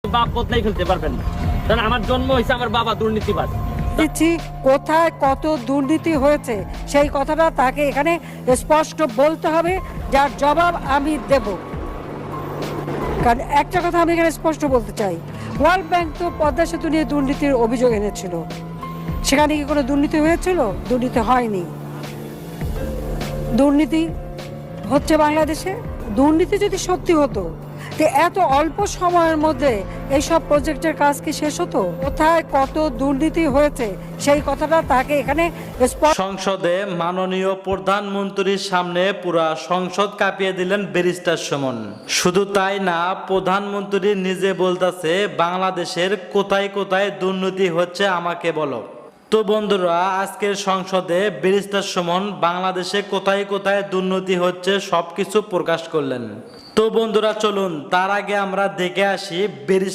বাপ বদলাই ফেলতে পারবেন না, কারণ আমার জন্ম হয়েছে আমার বাবা দুর্নীতিবাজ। দিচ্ছি কোথায় কত দুর্নীতি হয়েছে সেই কথাটা তাকে এখানে স্পষ্ট বলতে হবে, যার জবাব আমি দেব। কারণ একটা কথা আমি এখানে স্পষ্ট বলতে চাই, ওয়ার্ল্ড ব্যাংক তো পদ্মা সেতু নিয়ে দুর্নীতির অভিযোগ এনেছিল, সেখানে কি কোনো দুর্নীতি হয়েছিল? দুর্নীতি হয়নি। দুর্নীতি হচ্ছে বাংলাদেশে। দুর্নীতি যদি সত্যি হতো তো এত অল্প সময়ের মধ্যে এইসব প্রজেক্টের কাজ কি শেষ হতো? কোথায় কত দুর্নীতি হয়েছে সেই কথাটা তাকে এখানে সংসদে মাননীয় প্রধানমন্ত্রীর সামনে পুরা সংসদ কাঁপিয়ে দিলেন ব্যারিস্টার সুমন। শুধু তাই না, প্রধানমন্ত্রী নিজে বলতেছে বাংলাদেশের কোথায় কোথায় দুর্নীতি হচ্ছে আমাকে বলো। তো বন্ধুরা, আজকের সংসদে ব্যারিস্টার সুমন বাংলাদেশে কোথায় কোথায় দুর্নীতি হচ্ছে সবকিছু প্রকাশ করলেন। তো বন্ধুরা চলুন তার আগে আমরা দেখে আসি ব্যারিস্টার